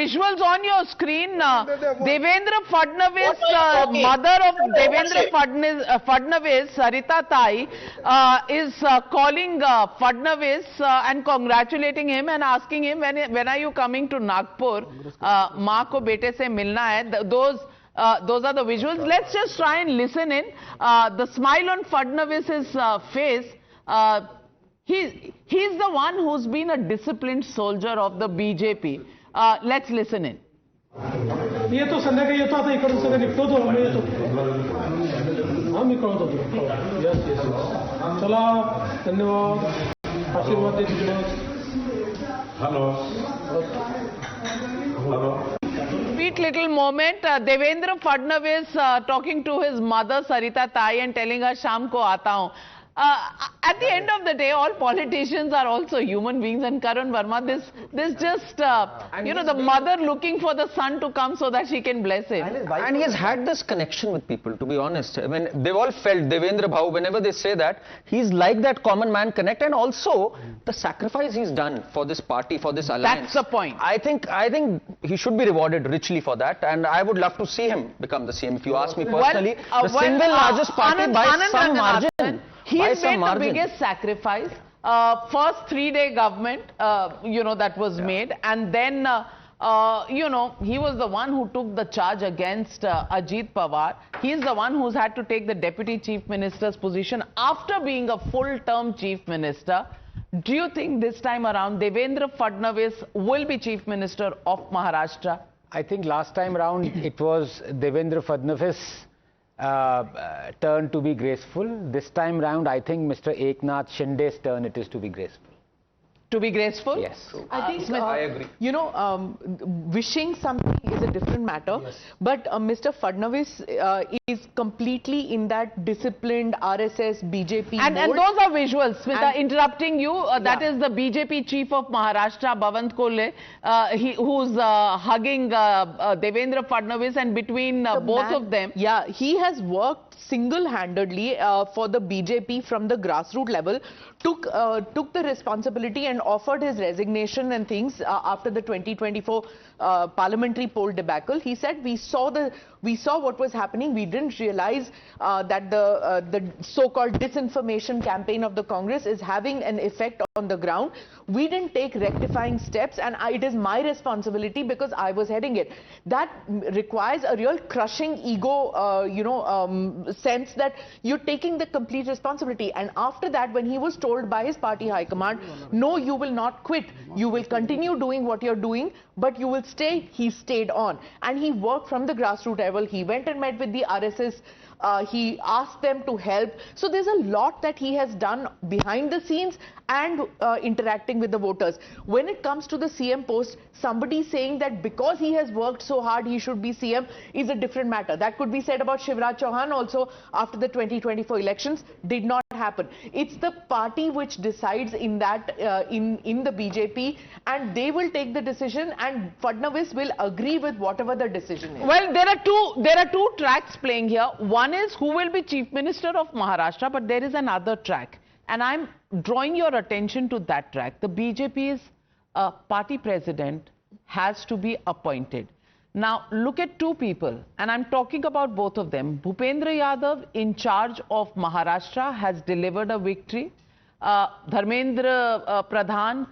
visuals on your screen. Devendra Fadnavis, mother of Devendra Fadnavis, Sarita Tai, is calling Fadnavis and congratulating him and asking him, when are you coming to Nagpur? माँ को बेटे से मिलना है. Those are the visuals. Let's just try and listen in. The smile on Fadnavis's face. He's the one who's been a disciplined soldier of the BJP. Let's listen in. ये तो संध्याकाळी येतो आता इकडून सगळं निघतो तो आम्ही येतो आम्ही कळवतो यस यस चला धन्यवाद आशीर्वाद दे तुझे hello Sweet little moment. Devendra Fadnavis talking to his mother Sarita Tai and telling her शाम को आता हूँ. At the end of the day, all politicians are also human beings, and Karan Verma, this just, the mother looking for the son to come so that she can bless him. And he has had this connection with people, to be honest. I mean, they've all felt Devendra Bhau, whenever they say that, he's like that common man connect, and also the sacrifice he's done for this party, for this alliance. That's the point. I think he should be rewarded richly for that, and I would love to see him become the CM. If you ask me personally, the single largest party by some margin. He's made the biggest sacrifice. First 3-day government, that was made, and then, he was the one who took the charge against Ajit Pawar. He's the one who's had to take the deputy chief minister's position after being a full-term chief minister. Do you think this time around Devendra Fadnavis will be chief minister of Maharashtra? I think last time around it was Devendra Fadnavis turn to be graceful. This time round, I think Mr. Eknath Shinde's turn it is to be graceful. To be graceful? Yes. I think, I agree. Wishing something is a different matter. Yes. But Mr. Fadnavis is completely in that disciplined RSS, BJP and mode. And those are visuals. Smita, interrupting you, that is the BJP chief of Maharashtra, Bhavant Kolle, who's hugging Devendra Fadnavis, and between both of them. Yeah, he has worked single-handedly for the BJP from the grassroots level, took the responsibility and offered his resignation and things after the 2024 parliamentary poll debacle. He said, we saw what was happening. We didn't realize that the so-called disinformation campaign of the Congress is having an effect on the ground. We didn't take rectifying steps, and it is my responsibility because I was heading it. That requires a real crushing ego, sense that you're taking the complete responsibility. And after that, when he was told by his party high command, no, you will not quit. You will continue doing what you're doing, but you will stay. He stayed on, and he worked from the grassroots level. He went and met with the RSS. He asked them to help. So there's a lot that he has done behind the scenes and interacting with the voters. When it comes to the CM post, somebody saying that because he has worked so hard, he should be CM is a different matter. That could be said about Shivraj Chauhan also after the 2024 elections. Did not happen. It's the party which decides in that in the BJP, and they will take the decision, and Fadnavis will agree with whatever the decision is. Well, there are two tracks playing here. One is who will be chief minister of Maharashtra, but there is another track, and I'm drawing your attention to that track. The BJP's party president has to be appointed. Now, look at two people, and I'm talking about both of them. Bhupendra Yadav, in charge of Maharashtra, has delivered a victory. Dharmendra Pradhan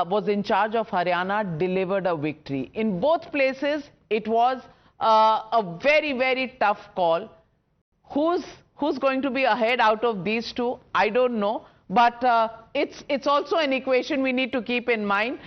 was in charge of Haryana, delivered a victory. In both places, it was a very, very tough call. Who's going to be ahead out of these two? I don't know. But it's also an equation we need to keep in mind.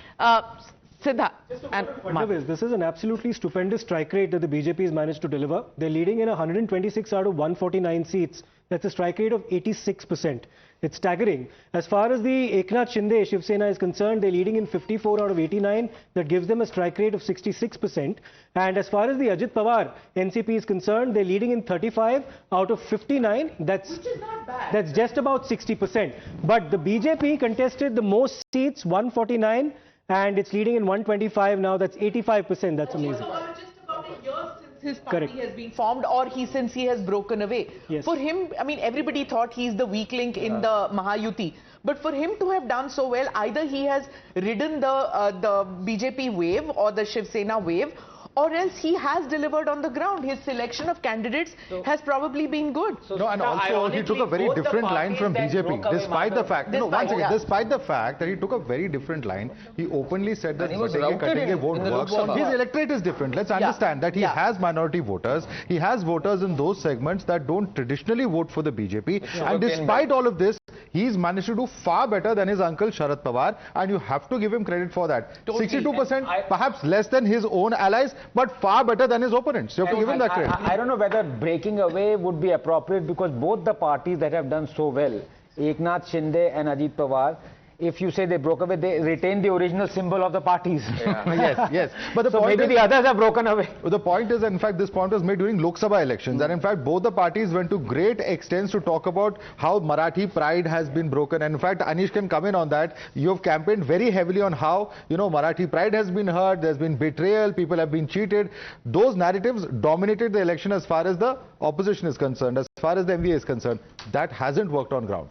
Siddha and Fadnavis, this is an absolutely stupendous strike rate that the BJP has managed to deliver. They're leading in 126 out of 149 seats. That's a strike rate of 86%. It's staggering. As far as the Eknath Shinde Shiv Sena is concerned, they're leading in 54 out of 89. That gives them a strike rate of 66%. And as far as the Ajit Pawar NCP is concerned, they're leading in 35 out of 59. Which is not bad. That's just about 60%. But the BJP contested the most seats, 149, and it's leading in 125 now. That's 85%. That's amazing. Just about a year since his party Correct. has been formed, or since he has broken away. Yes. For him, I mean, everybody thought he's the weak link in the Mahayuti. But for him to have done so well, either he has ridden the BJP wave or the Shiv Sena wave, or else he has delivered on the ground. His selection of candidates has probably been good. No, and also he took a very different line from BJP, despite the fact, despite the fact that he took a very different line. He openly said that And he was Bhatenge routed Katenge in won't the work. Lok Sabha. His electorate is different. Let's understand that he has minority voters. He has voters in those segments that don't traditionally vote for the BJP. And despite all of this, he's managed to do far better than his uncle Sharad Pawar, and you have to give him credit for that. 62%, perhaps less than his own allies, but far better than his opponents. You have to give him that credit. I don't know whether breaking away would be appropriate, because both the parties that have done so well, Eknath Shinde and Ajit Pawar, if you say they broke away, they retain the original symbol of the parties. Yes. But the So point maybe is, the others have broken away. the point is, in fact, this point was made during Lok Sabha elections, and in fact, both the parties went to great extents to talk about how Marathi pride has been broken. And in fact, Anish can come in on that. You have campaigned very heavily on how, Marathi pride has been hurt, there's been betrayal, people have been cheated. Those narratives dominated the election as far as the opposition is concerned, as far as the MVA is concerned. That hasn't worked on ground.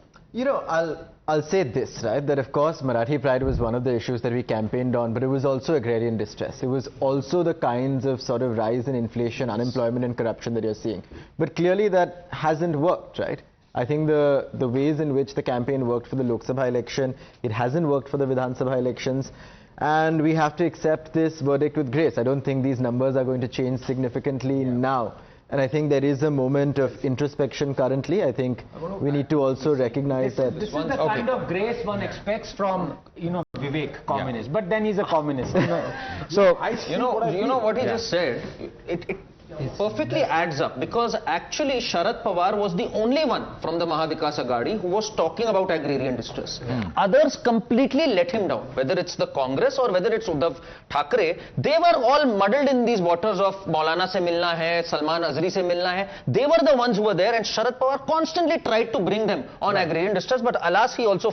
I'll say this, right, that of course Marathi pride was one of the issues that we campaigned on, but it was also agrarian distress. It was also the kinds of sort of rise in inflation, unemployment and corruption that you're seeing. But clearly that hasn't worked, right? I think the ways in which the campaign worked for the Lok Sabha election, it hasn't worked for the Vidhan Sabha elections. And we have to accept this verdict with grace. I don't think these numbers are going to change significantly now. And I think there is a moment of introspection currently. I think we need to also recognize that. This is the kind of grace one expects from, Vivek, communist. But then he's a communist. So, You know what he just said? It perfectly adds up, because actually Sharad Pawar was the only one from the Mahavikas Aghadi who was talking about agrarian distress. Others completely let him down, whether it's the Congress or whether it's Uddhav Thackeray. They were all muddled in these waters of Maulana se milna hai, Salman Azri se milna hai. They were the ones who were there, and Sharad Pawar constantly tried to bring them on agrarian distress, but alas, he also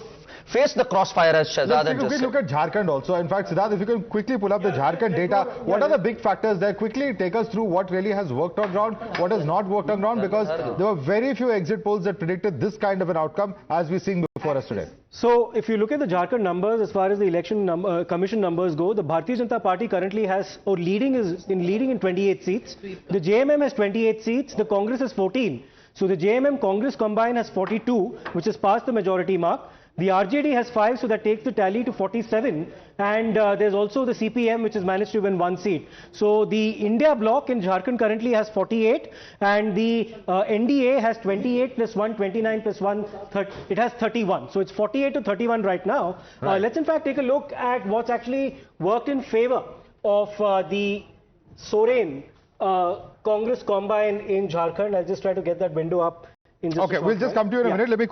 faced the crossfire, as Shahzad had just said. Look at Jharkhand also. In fact, Siddharth, if you can quickly pull up the Jharkhand data, what are the big factors there? Quickly take us through what really has worked on ground, what has not worked on ground, because there were very few exit polls that predicted this kind of an outcome as we're seeing before us today. So, if you look at the Jharkhand numbers, as far as the election commission numbers go, the Bharatiya Janata Party currently has, leading in 28 seats. The JMM has 28 seats. The Congress has 14. So, the JMM Congress combined has 42, which has passed the majority mark. The RJD has 5, so that takes the tally to 47. And there's also the CPM, which has managed to win 1 seat. So the India bloc in Jharkhand currently has 48, and the NDA has 28 plus 1, 29 plus 1, it has 31. So it's 48 to 31 right now. Right. Let's in fact take a look at what's actually worked in favor of the Soren Congress combine in Jharkhand. I'll just try to get that window up. In just Okay, we'll just come to you in a minute. Let me